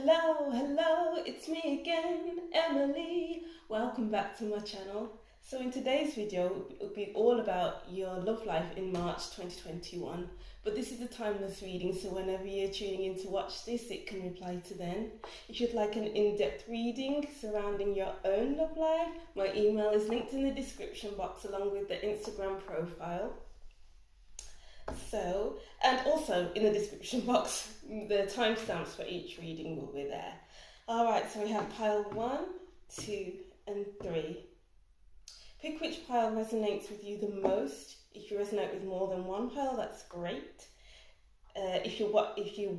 Hello, it's me again, Emily. Welcome back to my channel. So in today's video, it will be all about your love life in March 2021. But this is a timeless reading, so whenever you're tuning in to watch this, it can reply to then. If you'd like an in-depth reading surrounding your own love life, my email is linked in the description box along with the Instagram profile. So, and also in the description box, the timestamps for each reading will be there. Alright, so we have pile 1, 2 and 3. Pick which pile resonates with you the most. If you resonate with more than one pile, that's great. If you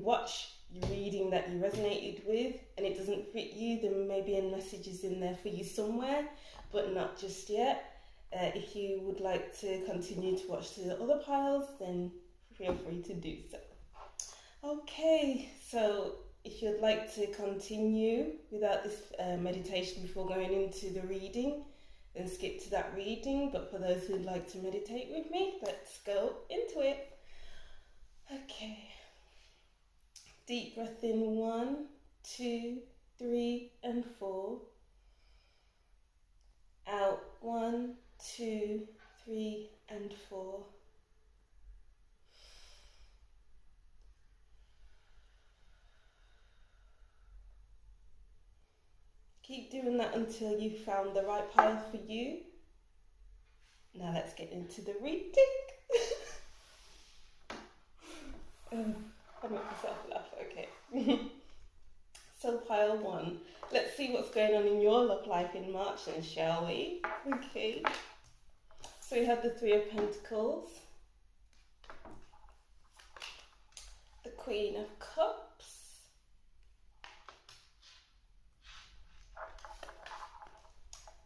watch the reading that you resonated with and it doesn't fit you, then maybe a message is in there for you somewhere, but not just yet. If you would like to continue to watch the other piles, then feel free to do so. Okay, so if you'd like to continue without this meditation before going into the reading, then skip to that reading. But for those who'd like to meditate with me, let's go into it. Okay. Deep breath in 1, 2, 3 and 4. Out 1, 2, 3 and 4. Keep doing that until you found the right pile for you. Now let's get into the reading. I make myself laugh, okay. So pile 1. Let's see what's going on in your love life in March then, shall we? Okay. So we have the 3 of Pentacles, the Queen of Cups,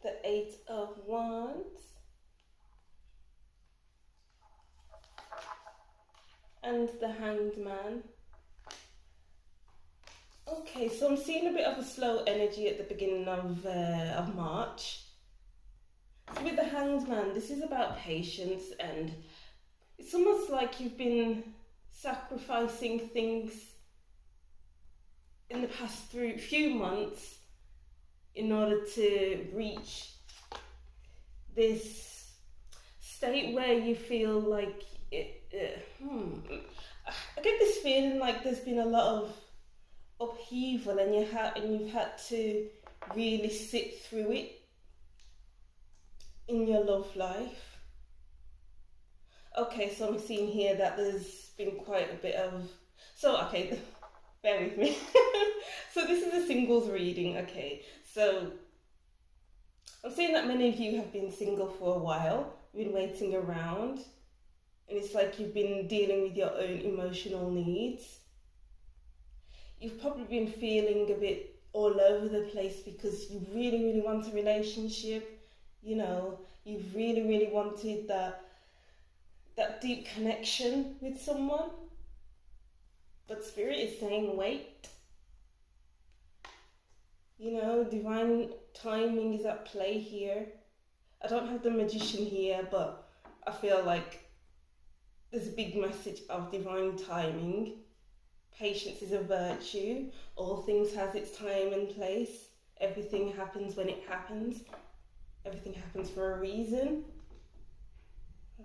the 8 of Wands, and the Hanged Man. Okay, so I'm seeing a bit of a slow energy at the beginning of March. So with the Hanged Man, this is about patience, and it's almost like you've been sacrificing things in the past few months in order to reach this state where you feel like I get this feeling like there's been a lot of upheaval and you've had to really sit through it in your love life. Okay, so I'm seeing here that there's been quite a bit of... So, okay, bear with me. So this is a singles reading, okay. So I'm seeing that many of you have been single for a while, been waiting around, and it's like you've been dealing with your own emotional needs. You've probably been feeling a bit all over the place because you really want a relationship. You know, you've really wanted that deep connection with someone. But Spirit is saying wait. You know, divine timing is at play here. I don't have the Magician here, but I feel like there's a big message of divine timing. Patience is a virtue. All things has its time and place. Everything happens when it happens. Everything happens for a reason.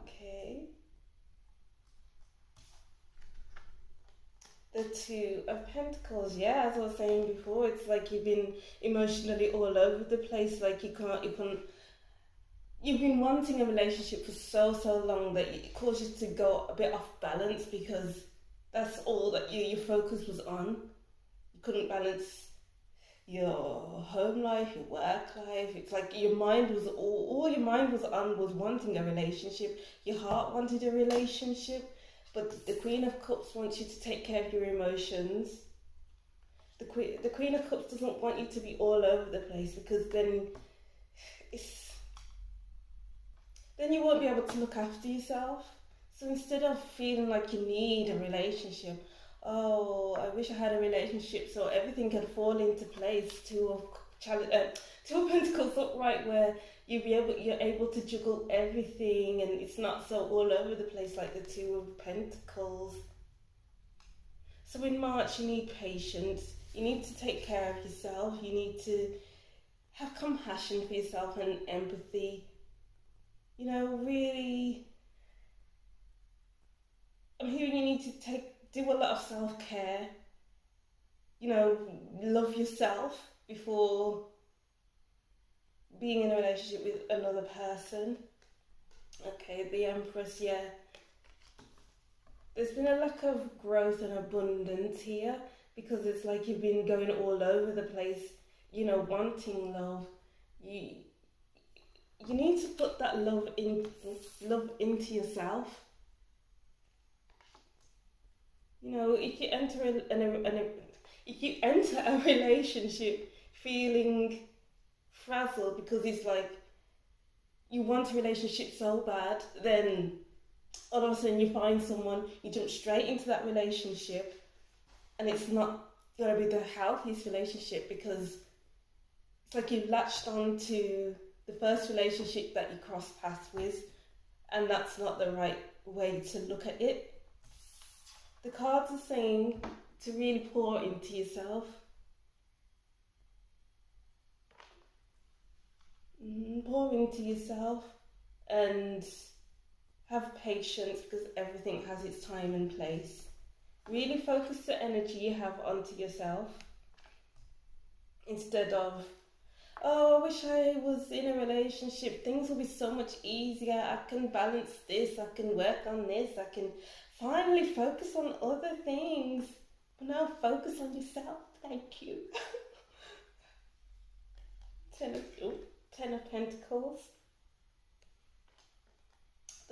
Okay. The 2 of Pentacles, yeah, as I was saying before, it's like you've been emotionally all over the place, like you've been wanting a relationship for so long that it caused you to go a bit off balance because that's all that your focus was on. You couldn't balance your home life, your work life. It's like your mind was all your mind was on was wanting a relationship. Your heart wanted a relationship. But the Queen of Cups wants you to take care of your emotions. The Queen of Cups doesn't want you to be all over the place because then you won't be able to look after yourself. So instead of feeling like you need a relationship, oh, I wish I had a relationship so everything can fall into place. 2 of Pentacles upright, where you're able to juggle everything and it's not so all over the place like the 2 of Pentacles. So in March you need patience. You need to take care of yourself. You need to have compassion for yourself and empathy. You know, really, I'm hearing you need to do a lot of self-care. You know, love yourself before being in a relationship with another person. Okay, the Empress, yeah. There's been a lack of growth and abundance here because it's like you've been going all over the place, you know, wanting love. You need to put that love into yourself. You know, if you enter a relationship feeling frazzled because it's like you want a relationship so bad, then all of a sudden you find someone, you jump straight into that relationship, and it's not going to be the healthiest relationship because it's like you've latched on to the first relationship that you crossed paths with, and that's not the right way to look at it. The cards are saying to really pour into yourself. Pour into yourself and have patience because everything has its time and place. Really focus the energy you have onto yourself instead of, oh, I wish I was in a relationship. Things will be so much easier. I can balance this. I can work on this. I can finally focus on other things. But now focus on yourself. Thank you. Ten of Pentacles.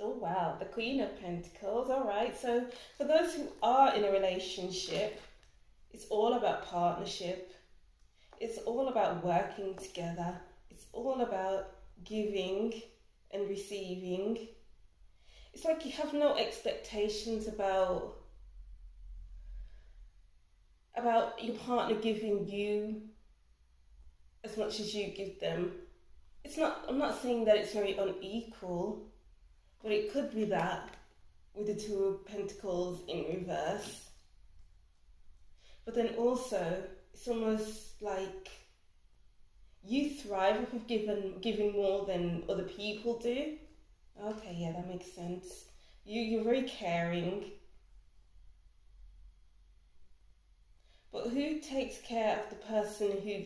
Oh wow, the Queen of Pentacles. All right, so for those who are in a relationship, it's all about partnership. It's all about working together. It's all about giving and receiving. It's like you have no expectations about your partner giving you as much as you give them. I'm not saying that it's very unequal, but it could be that with the Two of Pentacles in reverse. But then also, it's almost like you thrive off of giving more than other people do. Okay, yeah, that makes sense. You're very caring. But who takes care of the person who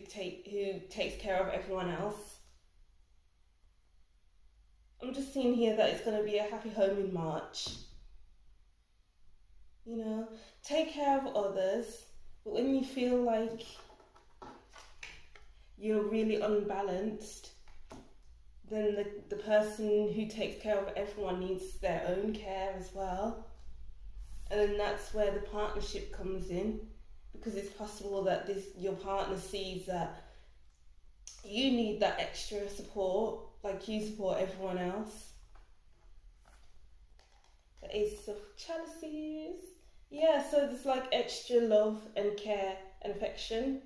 takes care of everyone else? I'm just seeing here that it's going to be a happy home in March. You know, take care of others, but when you feel like you're really unbalanced, then the person who takes care of everyone needs their own care as well. And then that's where the partnership comes in, because it's possible that your partner sees that you need that extra support, like you support everyone else. The Ace of Chalices. Yeah, so there's like extra love and care and affection.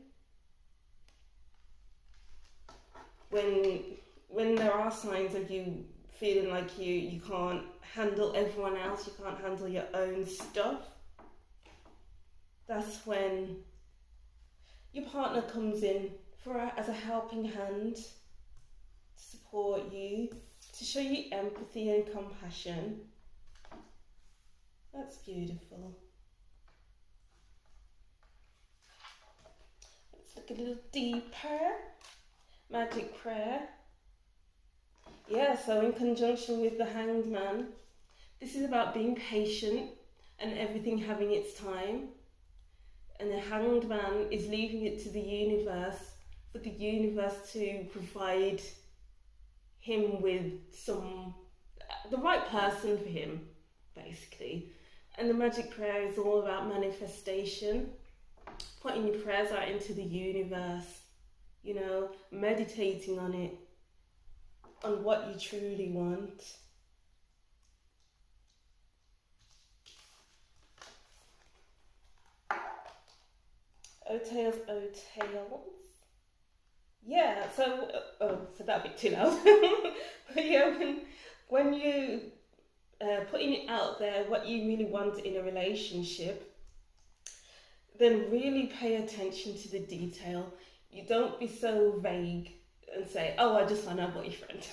When there are signs of you feeling like you can't handle everyone else, you can't handle your own stuff, that's when your partner comes in as a helping hand to support you, to show you empathy and compassion. That's beautiful. Let's look a little deeper. Magic prayer. Yeah, so in conjunction with the Hanged Man, this is about being patient and everything having its time. And the Hanged Man is leaving it to the universe, for the universe to provide him with the right person for him, basically. And the magic prayer is all about manifestation, putting your prayers out into the universe, you know, meditating on it, on what you truly want. Oh tails, oh tails. Yeah, so so that a bit too loud. But yeah, when you putting it out there, what you really want in a relationship, then really pay attention to the detail. You don't be so vague and say, oh, I just want a boyfriend.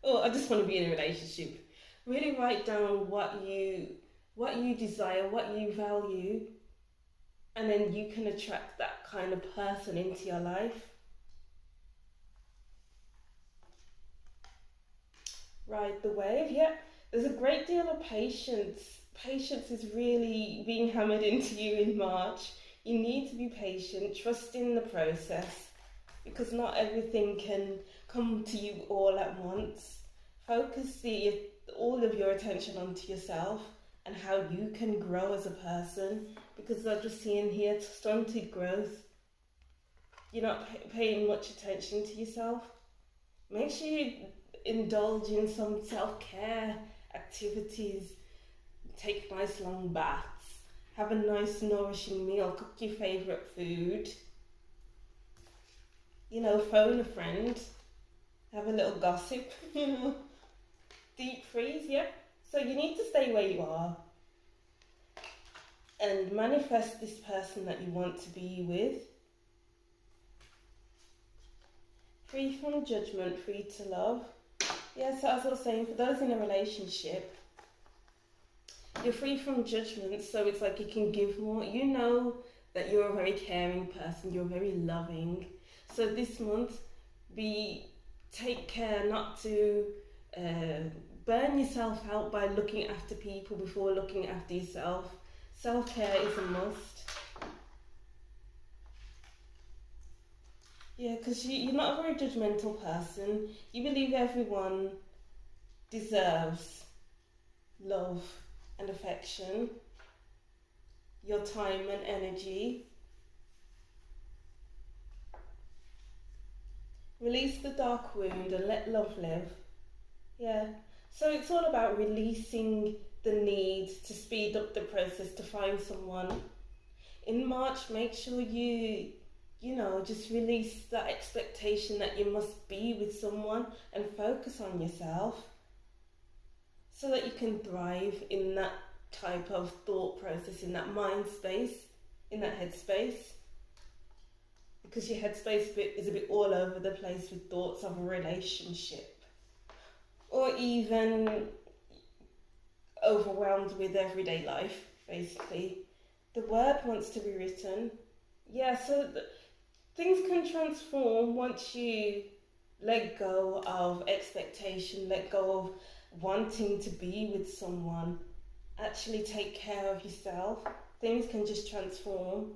Or I just want to be in a relationship. Really write down what you desire, what you value, and then you can attract that kind of person into your life. Ride the wave, yeah. There's a great deal of patience. Patience is really being hammered into you in March. You need to be patient, trust in the process, because not everything can come to you all at once. Focus all of your attention onto yourself and how you can grow as a person, because I'm just seeing here stunted growth. You're not paying much attention to yourself. Make sure you indulge in some self-care activities. Take nice long baths, have a nice nourishing meal, cook your favourite food, phone a friend, have a little gossip, deep freeze, yeah. So you need to stay where you are and manifest this person that you want to be with. Free from judgment, free to love. Yeah, so as I was saying, for those in a relationship, you're free from judgment, so it's like you can give more. You know that you're a very caring person, you're very loving. So this month, take care not to burn yourself out by looking after people before looking after yourself. Self-care is a must. Yeah, because you're not a very judgmental person. You believe everyone deserves love and affection, your time and energy. Release the dark wound and let love live. Yeah, so it's all about releasing the need to speed up the process to find someone. In March, make sure you just release that expectation that you must be with someone and focus on yourself, so that you can thrive in that type of thought process, in that mind space, in that headspace. Because your headspace is a bit all over the place with thoughts of a relationship, or even overwhelmed with everyday life, basically. The word wants to be written. Yeah, so things can transform once you let go of expectation, let go of wanting to be with someone. Actually take care of yourself. Things can just transform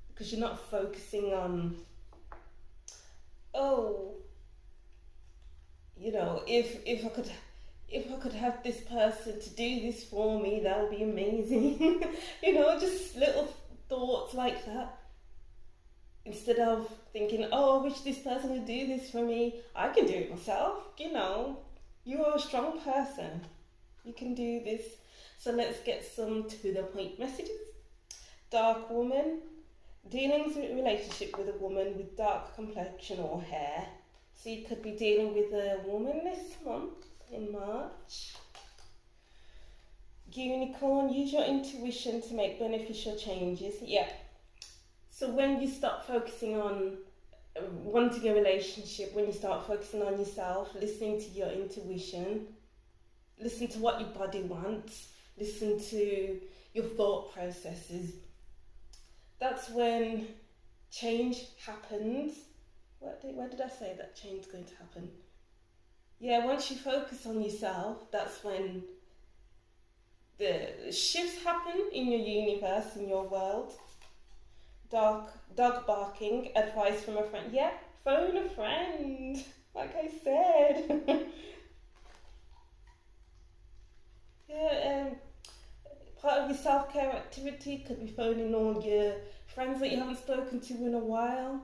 because you're not focusing on, if I could have this person to do this for me, that would be amazing. Just little thoughts like that. Instead of thinking, I wish this person would do this for me, I can do it myself. You are a strong person. You can do this. So let's get some to the point messages. Dark woman. Dealings with a relationship with a woman with dark complexion or hair. So you could be dealing with a woman this month in March. Unicorn. Use your intuition to make beneficial changes. Yeah. So when you start focusing on wanting a relationship, when you start focusing on yourself, listening to your intuition, listen to what your body wants, listen to your thought processes, that's when change happens. Where did I say that change is going to happen? Yeah, once you focus on yourself, that's when the shifts happen in your universe, in your world. Dog barking, advice from a friend. Yeah, phone a friend, like I said. Part of your self-care activity could be phoning all your friends that you haven't spoken to in a while.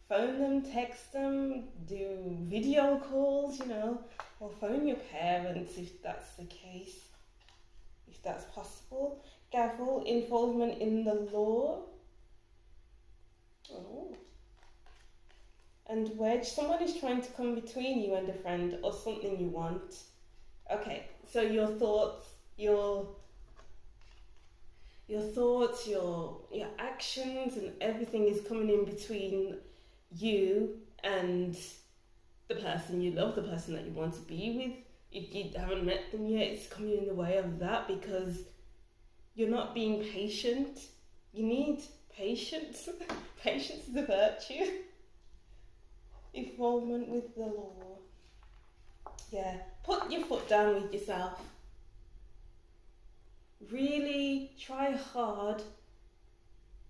Phone them, text them, do video calls, or phone your parents if that's the case, if that's possible. Gavel, involvement in the law. And wedge, someone is trying to come between you and a friend or something you want. Okay, so your thoughts, your your thoughts, your actions, and everything is coming in between you and the person you love, the person that you want to be with. If you haven't met them yet, it's coming in the way of that because you're not being patient. You need patience. Patience is a virtue. Involvement with the law. Yeah, put your foot down with yourself. Really try hard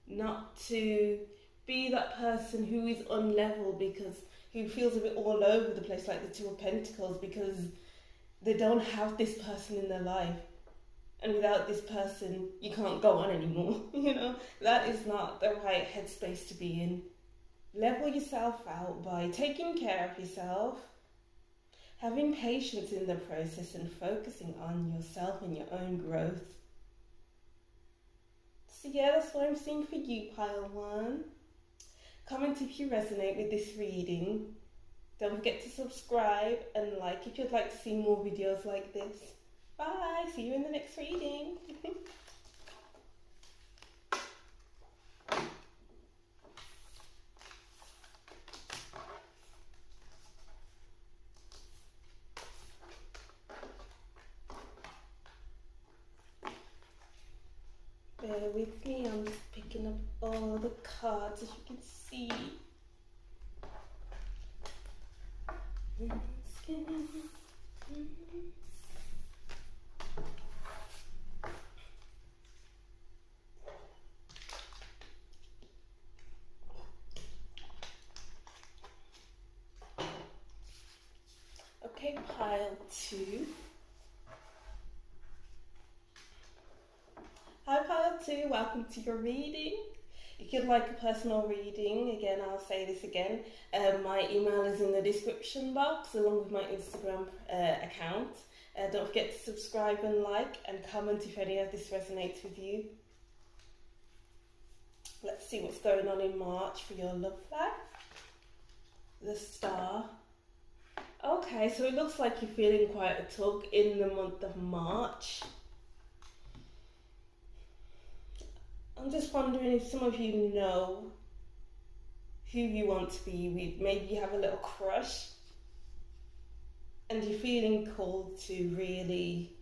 not to be that person who is unlevel, because who feels a bit all over the place, like the Two of Pentacles, because they don't have this person in their life. And without this person, you can't go on anymore. That is not the right headspace to be in. Level yourself out by taking care of yourself, having patience in the process, and focusing on yourself and your own growth. So yeah, that's what I'm seeing for you, pile one. Comment if you resonate with this reading. Don't forget to subscribe and like if you'd like to see more videos like this. Bye, see you in the next reading. Bear with me, I'm just picking up all the cards as you can see. Okay, pile two. Hi pile two, welcome to your reading. If you'd like a personal reading, again, I'll say this again, my email is in the description box along with my Instagram account. Don't forget to subscribe and like and comment if any of this resonates with you. Let's see what's going on in March for your love life. The Star. Okay, so it looks like you're feeling quite a tug in the month of March. I'm just wondering if some of you know who you want to be with. Maybe you have a little crush and you're feeling called to really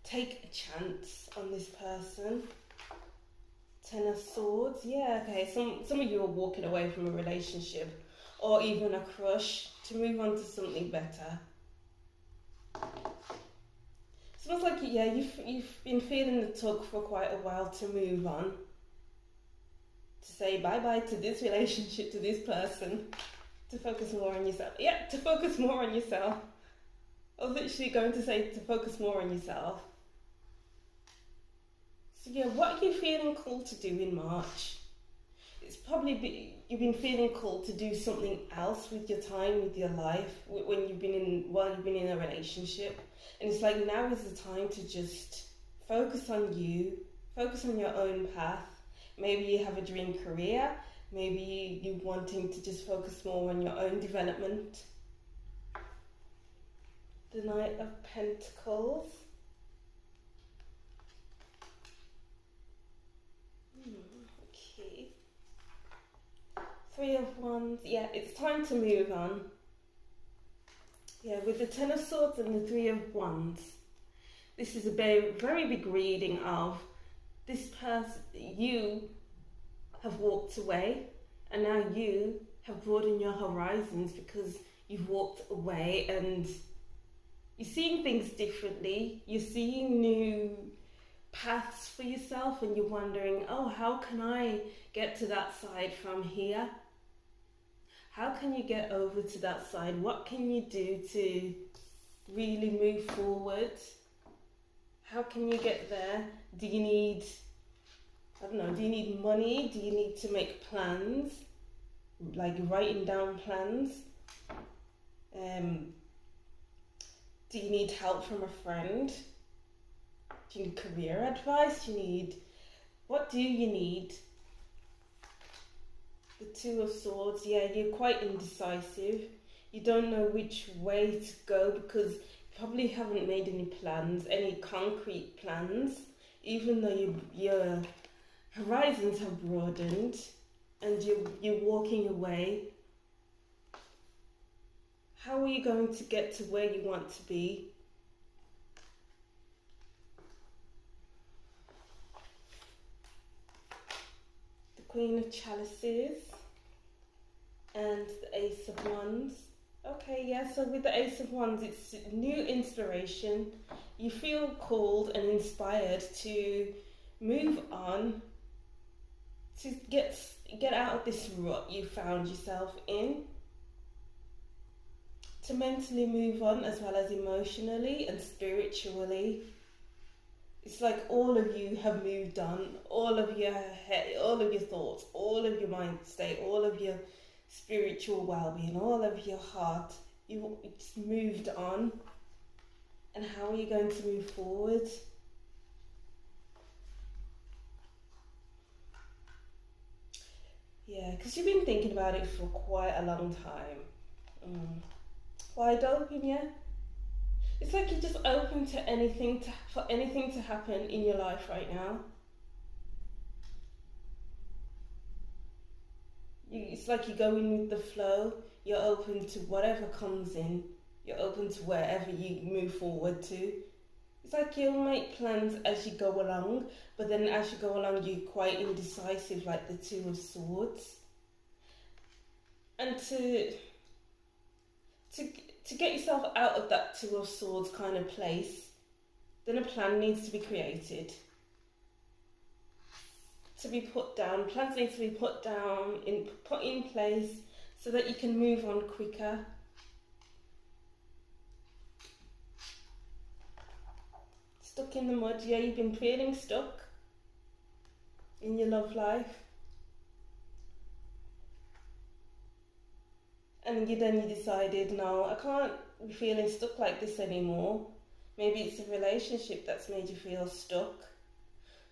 take a chance on this person. Ten of Swords. Yeah, okay. Some of you are walking away from a relationship or even a crush to move on to something better. So it's like, yeah, you've been feeling the tug for quite a while to move on, to say bye-bye to this relationship, to this person, to focus more on yourself. Yeah, to focus more on yourself. I was literally going to say to focus more on yourself. So yeah, what are you feeling called to do in March? It's probably you've been feeling called to do something else with your time, with your life, while you've been in a relationship. And it's like now is the time to just focus on you, focus on your own path. Maybe you have a dream career, maybe you're wanting to just focus more on your own development. The Knight of Pentacles. Okay. Three of Wands. Yeah, it's time to move on. Yeah, with the Ten of Swords and the Three of Wands, this is a very, very big reading of this person. You have walked away and now you have broadened your horizons because you've walked away and you're seeing things differently. You're seeing new paths for yourself and you're wondering, oh, how can I get to that side from here? How can you get over to that side? What can you do to really move forward? How can you get there? Do you need, I don't know, do you need money? Do you need to make plans? Like writing down plans? Do you need help from a friend? Do you need career advice? What do you need? The Two of Swords, yeah, you're quite indecisive. You don't know which way to go because you probably haven't made any plans, any concrete plans. even though your horizons have broadened and you're walking away, how are you going to get to where you want to be? The Queen of Chalices and the Ace of Wands. Okay, yeah, so with the Ace of Wands, it's new inspiration. You feel called and inspired to move on, to get out of this rut you found yourself in, to mentally move on as well as emotionally and spiritually. It's like all of you have moved on, all of your head, all of your thoughts, all of your mind state, all of your spiritual well-being, all of your heart, it's moved on. And how are you going to move forward? Yeah, because you've been thinking about it for quite a long time. Wide open, yeah? It's like you're just open to for anything to happen in your life right now. It's like you're going with the flow. You're open to whatever comes in. You're open to wherever you move forward to. It's like you'll make plans as you go along, but then as you go along, you're quite indecisive, like the Two of Swords. And to get yourself out of that Two of Swords kind of place, then a plan needs to be created. To be put down, plans need to be put in place so that you can move on quicker. Stuck in the mud, yeah, you've been feeling stuck in your love life. And you decided, no, I can't be feeling stuck like this anymore. Maybe it's a relationship that's made you feel stuck.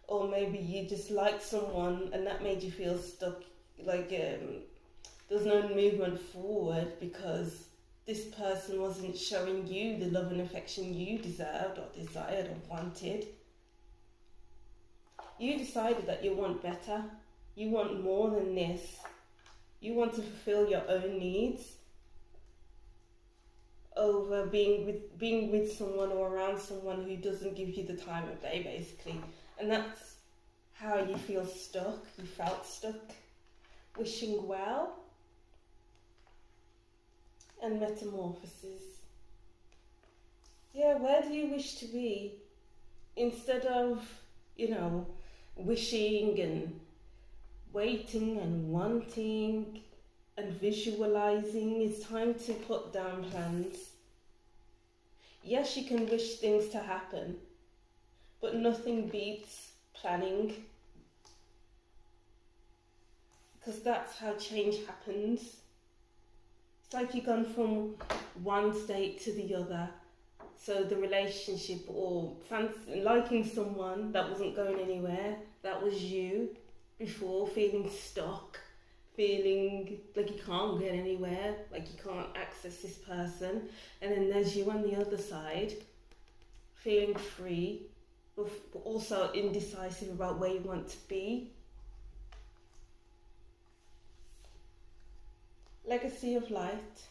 Or maybe you just liked someone and that made you feel stuck, like there's no movement forward because this person wasn't showing you the love and affection you deserved or desired or wanted. You decided that you want better. You want more than this. You want to fulfill your own needs over being with someone or around someone who doesn't give you the time of day, basically. And that's how you feel stuck. You felt stuck. Wishing well. And metamorphosis. Yeah, where do you wish to be? Instead of, wishing and waiting and wanting and visualizing, it's time to put down plans. Yes, you can wish things to happen, but nothing beats planning, because that's how change happens. It's like you've gone from one state to the other. So the relationship or liking someone that wasn't going anywhere, that was you before, feeling stuck, feeling like you can't get anywhere, like you can't access this person. And then there's you on the other side, feeling free, but also indecisive about where you want to be. Legacy of light.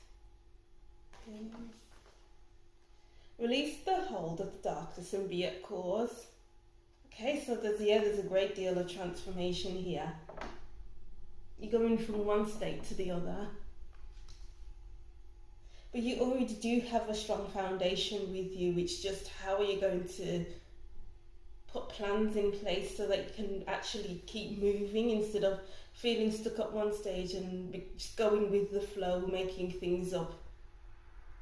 Okay. Release the hold of the darkness and be at cause. Okay, so there's a great deal of transformation here. You're going from one state to the other. But you already do have a strong foundation with you. It's just how are you going to put plans in place so that you can actually keep moving instead of feeling stuck at one stage and just going with the flow, making things up.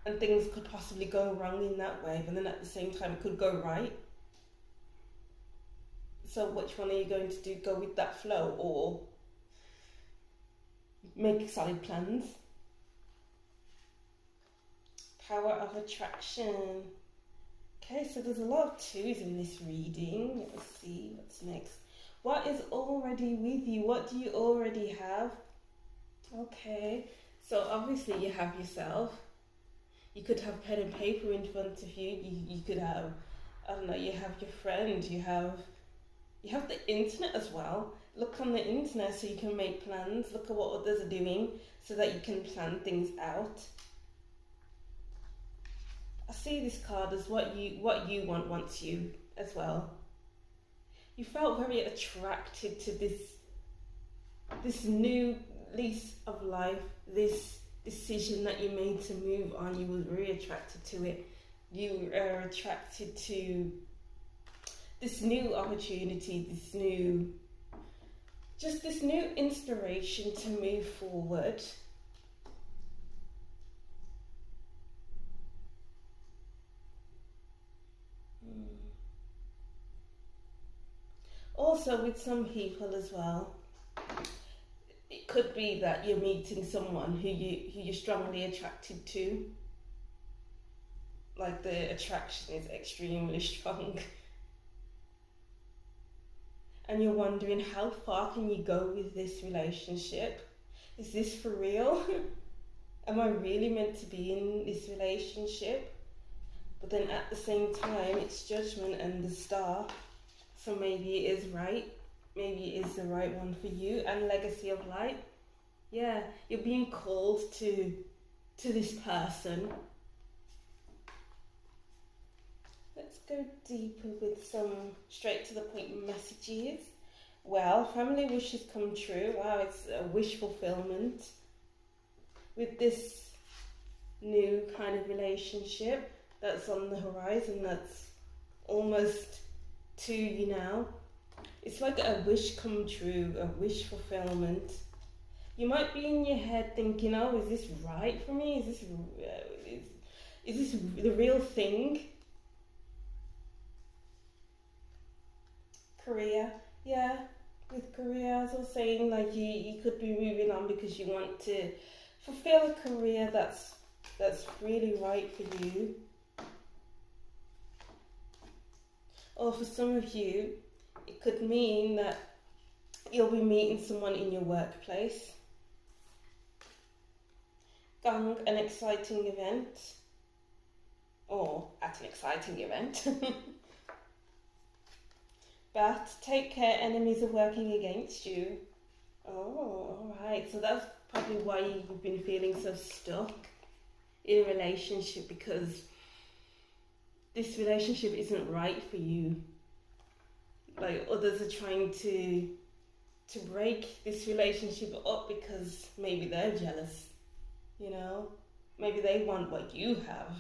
And things could possibly go wrong in that way, but then at the same time it could go right. So which one are you going to do? Go with that flow or make solid plans? Power of attraction. Okay, so there's a lot of twos in this reading. Let's see what's next. What is already with you? What do you already have? Okay, so obviously you have yourself. You could have pen and paper in front of you. You could have, I don't know, you have your friend, you have You have the internet as well. Look on the internet so you can make plans. Look at what others are doing so that you can plan things out. I see this card as what you want wants you as well. You felt very attracted to this new lease of life, this decision that you made to move on. You were very attracted to it. You are attracted to this new opportunity, this new inspiration to move forward. Also, with some people as well, it could be that you're meeting someone who you're strongly attracted to. Like the attraction is extremely strong. And you're wondering, how far can you go with this relationship? Is this for real? Am I really meant to be in this relationship? But then at the same time, it's judgment and the star. So maybe it is right. Maybe it is the right one for you. And legacy of light. Yeah, you're being called to this person. Let's go deeper with some straight to the point messages. Well, family wishes come true. Wow, it's a wish fulfillment. With this new kind of relationship that's on the horizon, that's almost to you now. It's like a wish come true, a wish fulfillment. You might be in your head thinking, oh, is this right for me? Is this the real thing? Career, yeah, with career, as I was saying, like you could be moving on because you want to fulfill a career that's really right for you. Or for some of you, it could mean that you'll be meeting someone in your workplace. Going an exciting event, or at an exciting event. But take care, enemies are working against you. Oh, alright, so that's probably why you've been feeling so stuck in a relationship, because this relationship isn't right for you. Like, others are trying to break this relationship up because maybe they're jealous, you know? Maybe they want what you have.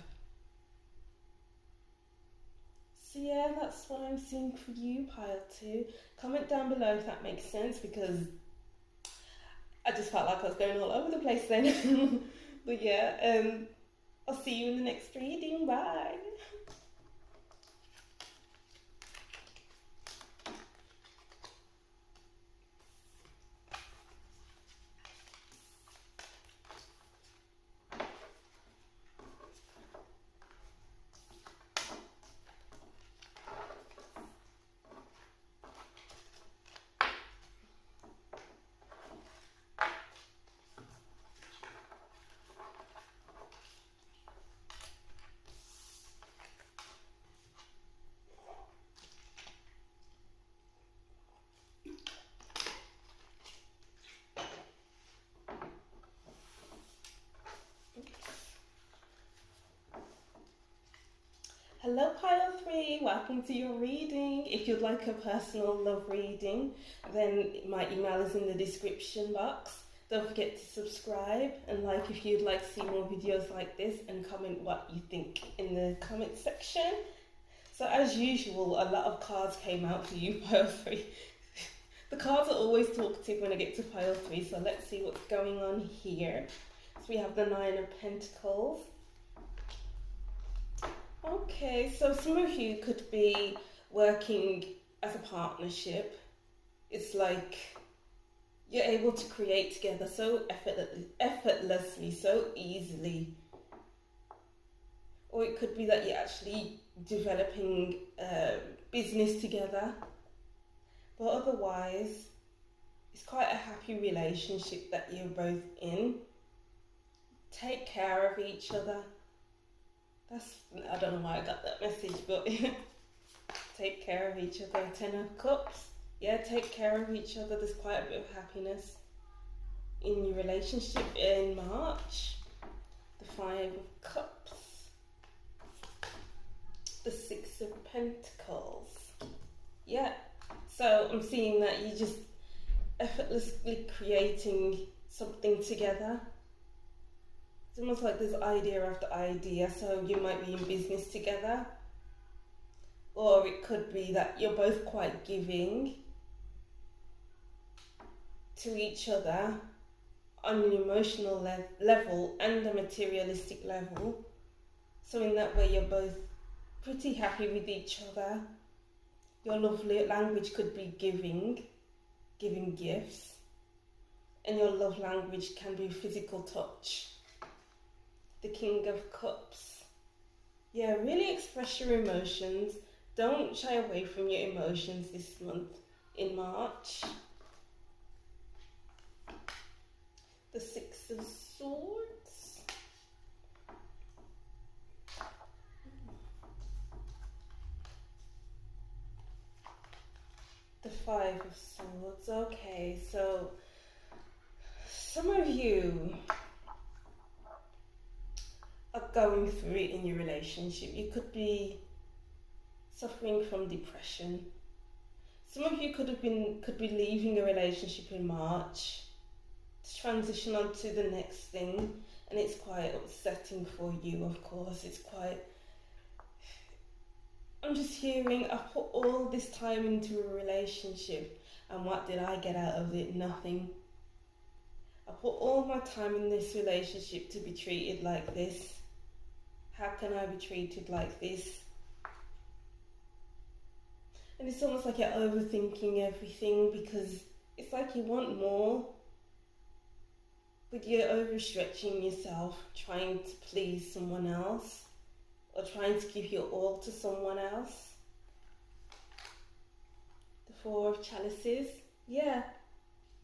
So yeah, that's what I'm seeing for you, pile 2. Comment down below if that makes sense, because I just felt like I was going all over the place then. But yeah, I'll see you in the next reading. Bye. Hello pile 3, welcome to your reading. If you'd like a personal love reading, then my email is in the description box. Don't forget to subscribe and like if you'd like to see more videos like this, and comment what you think in the comment section. So as usual, a lot of cards came out for you, pile 3. The cards are always talkative when I get to pile 3, so let's see what's going on here. So we have the 9 of Pentacles. Okay, so some of you could be working as a partnership. It's like you're able to create together so effortlessly, so easily. Or it could be that you're actually developing a business together. But otherwise, it's quite a happy relationship that you're both in. Take care of each other. I don't know why I got that message, but take care of each other. 10 of Cups. Yeah, take care of each other. There's quite a bit of happiness in your relationship in March. The Five of Cups. The Six of Pentacles. Yeah, so I'm seeing that you're just effortlessly creating something together. It's almost like there's idea after idea, so you might be in business together. Or it could be that you're both quite giving to each other on an emotional level and a materialistic level. So in that way you're both pretty happy with each other. Your love language could be giving gifts, and your love language can be physical touch. The King of Cups. Yeah, really express your emotions. Don't shy away from your emotions this month in March. The Six of Swords. The Five of Swords. Okay, so some of you are going through it in your relationship. You could be suffering from depression. Some of you could be leaving a relationship in March to transition on to the next thing, and it's quite upsetting for you, of course. I'm just hearing, I put all this time into a relationship, and what did I get out of it? Nothing. I put all my time in this relationship to be treated like this. How can I be treated like this? And it's almost like you're overthinking everything, because it's like you want more, but you're overstretching yourself, trying to please someone else, or trying to give your all to someone else. The Four of Chalices. Yeah,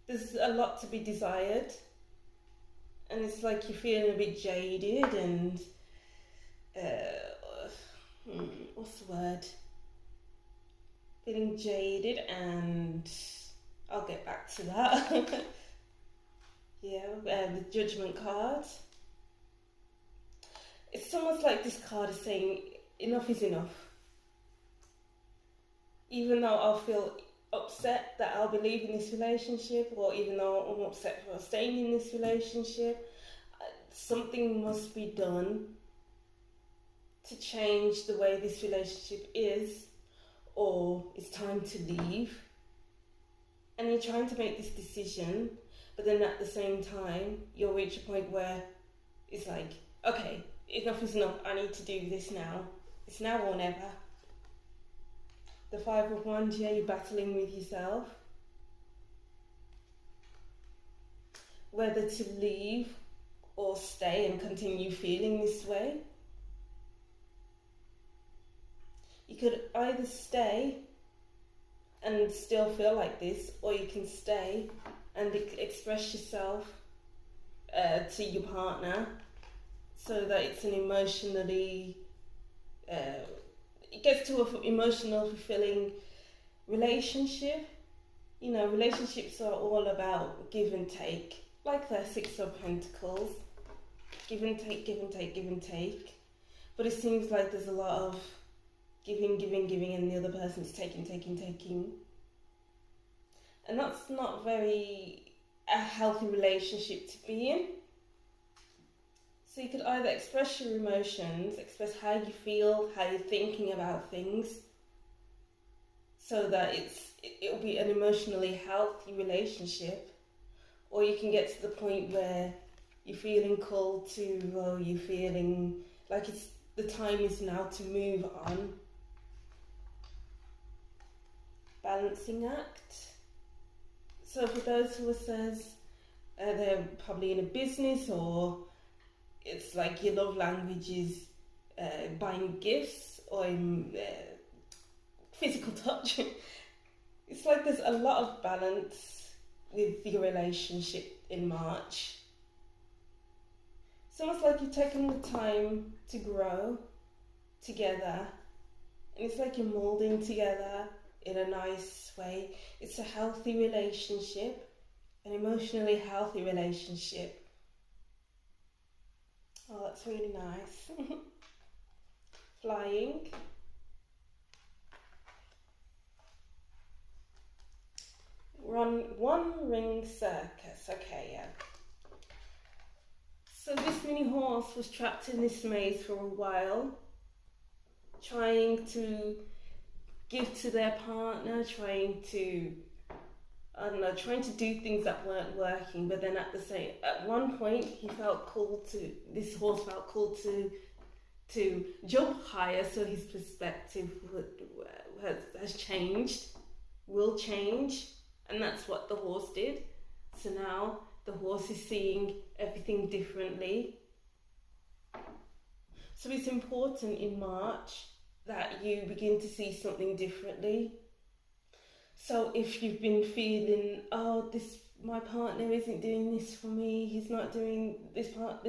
there's a lot to be desired, and it's like you're feeling a bit jaded and what's the word? Feeling jaded, and I'll get back to that. Yeah, the Judgment card. It's almost like this card is saying enough is enough. Even though I'll feel upset that I'll be leaving this relationship, or even though I'm upset for staying in this relationship, something must be done to change the way this relationship is, or it's time to leave. And you're trying to make this decision, but then at the same time you'll reach a point where it's like, okay, enough is enough, I need to do this now. It's now or never. The Five of Wands. Yeah, you're battling with yourself whether to leave or stay and continue feeling this way. You could either stay and still feel like this, or you can stay and express yourself to your partner, so that it's an emotionally, it gets to an emotional fulfilling relationship. You know, relationships are all about give and take, like the Six of Pentacles. Give and take, give and take, give and take. But it seems like there's a lot of giving, and the other person's taking. And that's not very a healthy relationship to be in. So you could either express your emotions, express how you feel, how you're thinking about things, so that it'll be an emotionally healthy relationship, or you can get to the point where you're feeling called to, or you're feeling like the time is now to move on. Balancing act. So for those who says they're probably in a business, or it's like your love language is buying gifts or physical touch. It's like there's a lot of balance with your relationship in March. It's almost like you've taken the time to grow together, and it's like you're molding together. in a nice way. It's a healthy relationship, an emotionally healthy relationship. Oh, that's really nice. Flying. One ring circus. Okay, yeah. So this mini horse was trapped in this maze for a while, trying to give to their partner, trying to do things that weren't working. But then at one point, this horse felt called to jump higher, so his perspective has changed, will change, and that's what the horse did. So now the horse is seeing everything differently. So it's important in March that you begin to see something differently. So if you've been feeling, my partner isn't doing this for me, he's not doing this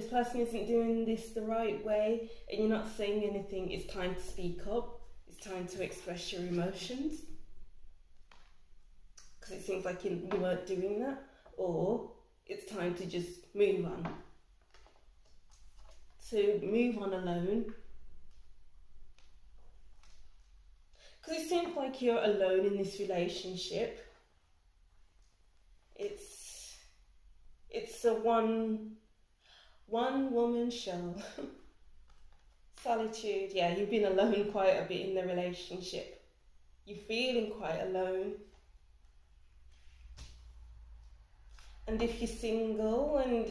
person isn't doing this the right way, and you're not saying anything, it's time to speak up. It's time to express your emotions. Because it seems like you weren't doing that. Or it's time to just move on. To move on alone. Because it seems like you're alone in this relationship. It's a one woman show. Solitude. Yeah, you've been alone quite a bit in the relationship. You're feeling quite alone. And if you're single and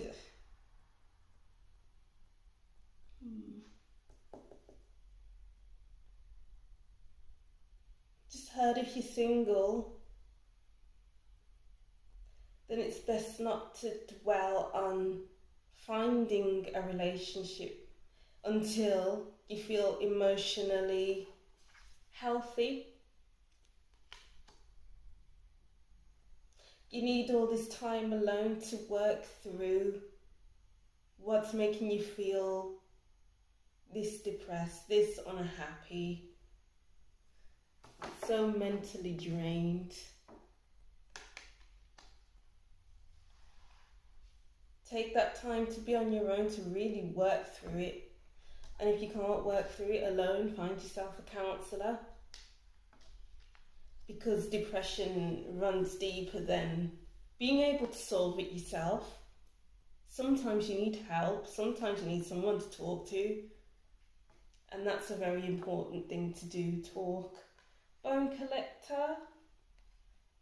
just heard if you're single, then it's best not to dwell on finding a relationship until you feel emotionally healthy. You need all this time alone to work through what's making you feel this depressed, this unhappy, so mentally drained. Take that time to be on your own to really work through it. And if you can't work through it alone, find yourself a counsellor. Because depression runs deeper than being able to solve it yourself. Sometimes you need help, sometimes you need someone to talk to. And that's a very important thing to do, talk. Bone collector.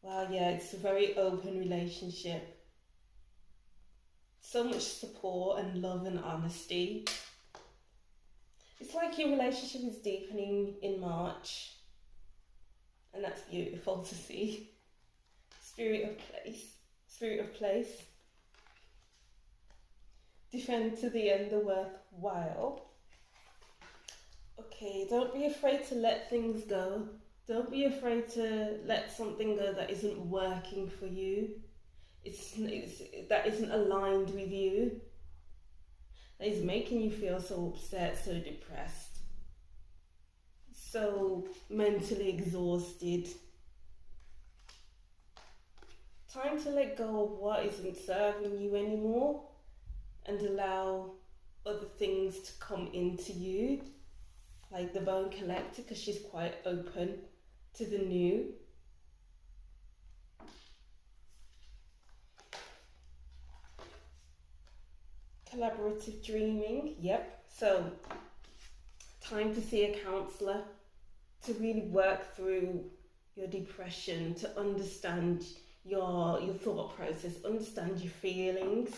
Well, yeah, it's a very open relationship. So much support and love and honesty. It's like your relationship is deepening in March. And that's beautiful to see. Spirit of place. Defend to the end the worthwhile. Okay, don't be afraid to let things go. Don't be afraid to let something go that isn't working for you. That isn't aligned with you. That is making you feel so upset, so depressed, so mentally exhausted. Time to let go of what isn't serving you anymore and allow other things to come into you, like the bone collector, because she's quite open to the new. Collaborative dreaming, yep. So, time to see a counsellor to really work through your depression, to understand your thought process, understand your feelings.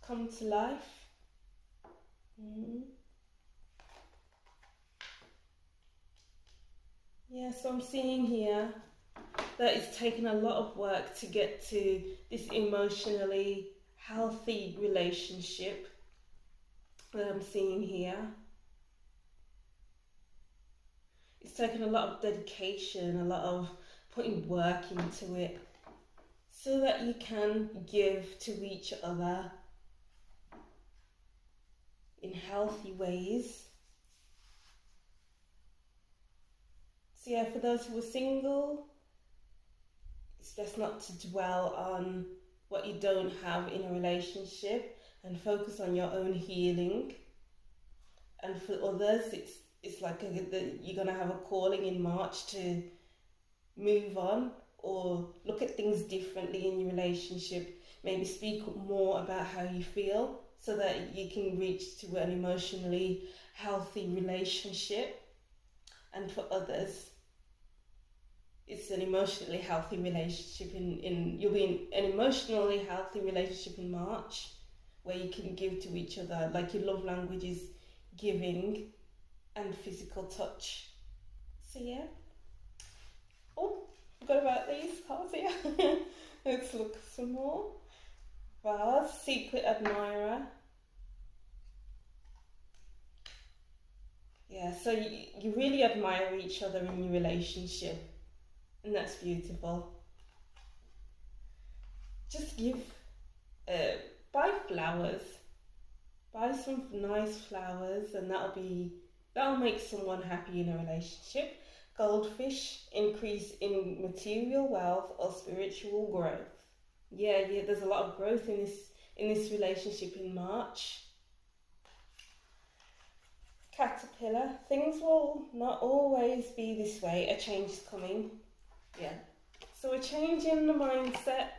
Come to life. Yeah, so I'm seeing here that it's taken a lot of work to get to this emotionally healthy relationship that I'm seeing here. It's taken a lot of dedication, a lot of putting work into it so that you can give to each other. in healthy ways. So yeah, for those who are single, it's best not to dwell on what you don't have in a relationship and focus on your own healing. And for others, it's like you're going to have a calling in March to move on or look at things differently in your relationship. Maybe speak more about how you feel so that you can reach to an emotionally healthy relationship. And for others, it's an emotionally healthy relationship you'll be in an emotionally healthy relationship in March, where you can give to each other, like your love language is giving and physical touch. So yeah. Oh, forgot about these cards here. Let's look some more. Vase, secret admirer. Yeah, so you really admire each other in your relationship, and that's beautiful. Just buy flowers. Buy some nice flowers, and that'll make someone happy in a relationship. Goldfish, increase in material wealth or spiritual growth. Yeah, there's a lot of growth in this relationship in March. Caterpillar, things will not always be this way. A change is coming. Yeah. So a change in the mindset,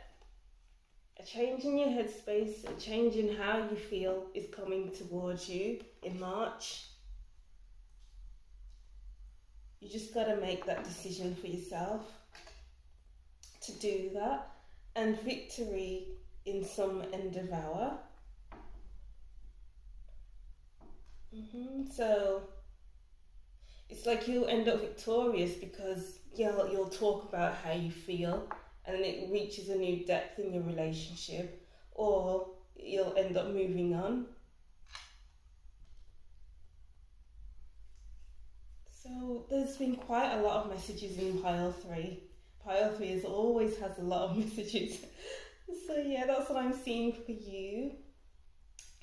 a change in your headspace, a change in how you feel is coming towards you in March. You just got to make that decision for yourself to do that. And victory in some endeavour. So it's like you'll end up victorious because you'll talk about how you feel, and then it reaches a new depth in your relationship, or you'll end up moving on. So there's been quite a lot of messages in pile 3. Pile 3 always has a lot of messages. So yeah, that's what I'm seeing for you.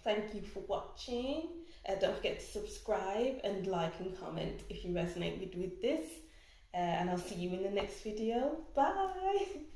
Thank you for watching. Don't forget to subscribe and like and comment if you resonate with this. And I'll see you in the next video. Bye!